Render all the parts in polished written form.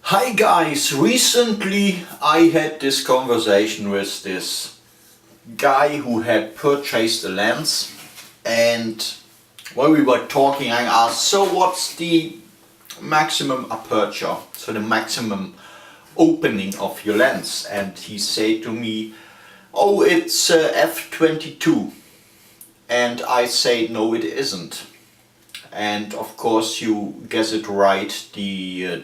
Hi guys, recently I had this conversation with this guy who had purchased a lens, and when we were talking I asked, so what's the maximum aperture, so the maximum opening of your lens? And he said to me, oh, it's f/22. And I said, no, it isn't. And of course you guess it right, the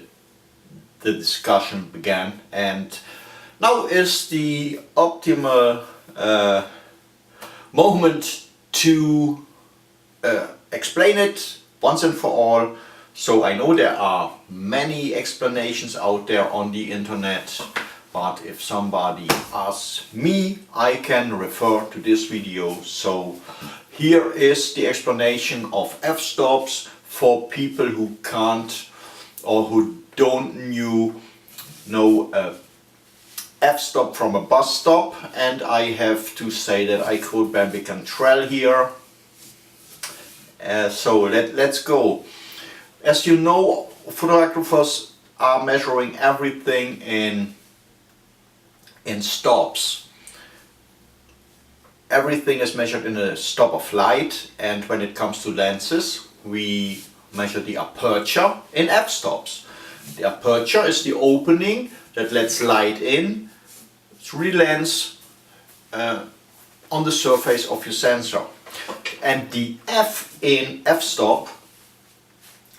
discussion began, and now is the optimal moment to explain it once and for all. So I know there are many explanations out there on the internet, but if somebody asks me, I can refer to this video. So here is the explanation of f-stops for people who can't or who don't know f-stop from a bus stop. And I have to say that I quote Bambi Cantrell here. So let's go. As you know, photographers are measuring everything in stops. Everything is measured in a stop of light, and when it comes to lenses, we measure the aperture in f-stops. The aperture is the opening that lets light in through the lens on the surface of your sensor. And the f in f-stop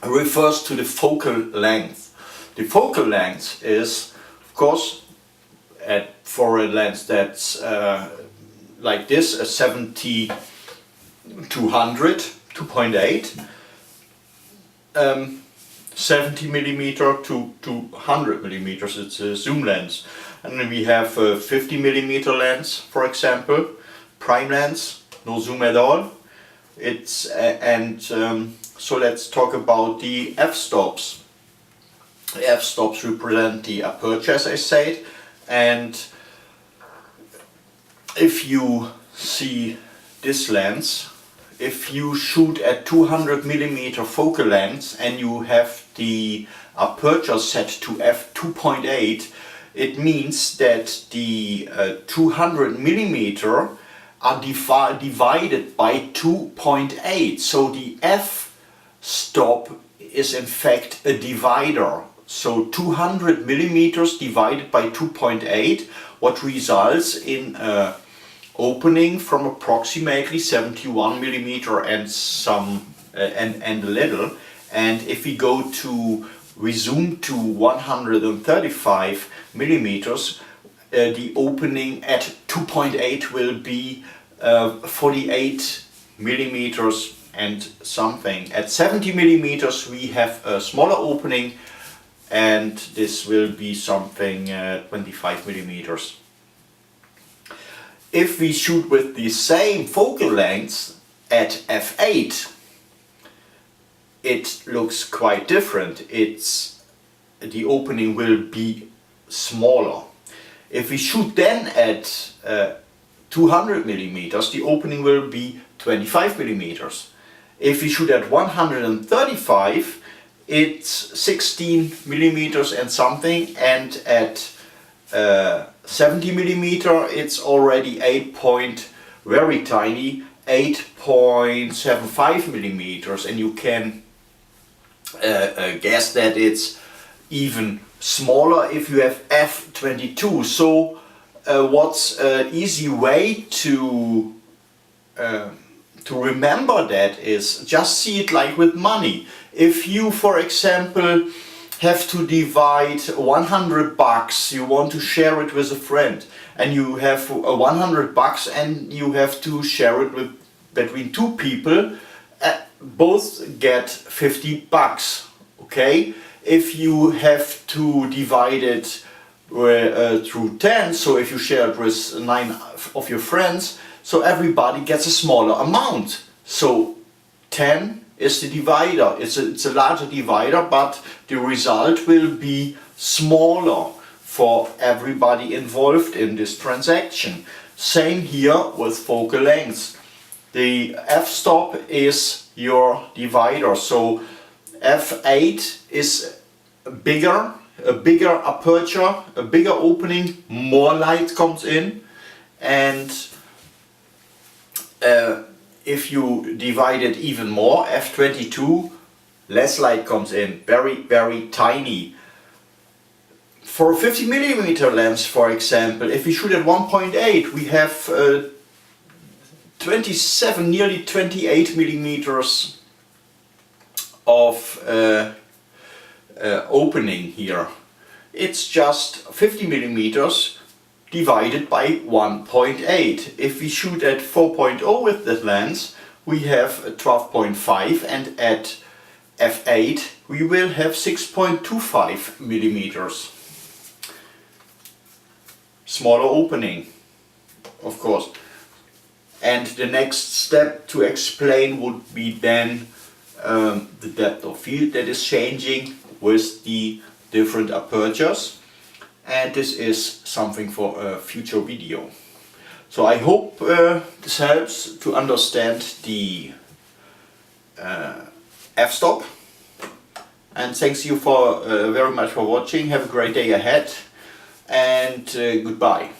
refers to the focal length. The focal length is, of course, for a lens that's like this, a 70-200, 2.8. 70 millimeter to 100 millimeters, it's a zoom lens. And then we have a 50 millimeter lens, for example, prime lens, no zoom at all. So let's talk about the f-stops. The f-stops represent the aperture, as I said, and if you see this lens, if you shoot at 200 millimeter focal length and you have the aperture set to f2.8, it means that the 200 millimeter are divided by 2.8. So the f-stop is in fact a divider. So 200 millimeters divided by 2.8, what results in a opening from approximately 71 millimeter and a little. And if we go to resume to 135 millimeters, the opening at 2.8 will be 48 millimeters and something. At 70 millimeters we have a smaller opening, and this will be something 25 millimeters. If we shoot with the same focal length at f8, it looks quite different. The opening will be smaller. If we shoot then at 200 millimeters, the opening will be 25 millimeters. If we shoot at 135, it's 16 millimeters and something, and at 70 millimeter it's already very tiny, 8.75 millimeters, and you can guess that it's even smaller if you have f/22. So what's an easy way to remember that is just see it like with money. If you, for example, have to divide $100, you want to share it with a friend, and you have $100 and you have to share it between two people, both get $50, okay? If you have to divide it through 10, so if you share it with 9 of your friends, so everybody gets a smaller amount. So 10 is the divider. It's a larger divider, but the result will be smaller for everybody involved in this transaction. Same here with focal length. The f-stop is your divider. So f8 is bigger a bigger aperture, a bigger opening, more light comes in, and if you divide it even more, f22, less light comes in, very tiny. For a 50mm lens, for example, if we shoot at 1.8, we have 27, nearly 28 millimeters of opening here. It's just 50 millimeters divided by 1.8. If we shoot at 4.0 with this lens, we have 12.5, and at f8 we will have 6.25 millimeters. Smaller opening, of course. And the next step to explain would be then the depth of field that is changing with the different apertures, and this is something for a future video. So I hope this helps to understand the f-stop, and thanks you for very much for watching. Have a great day ahead, and goodbye.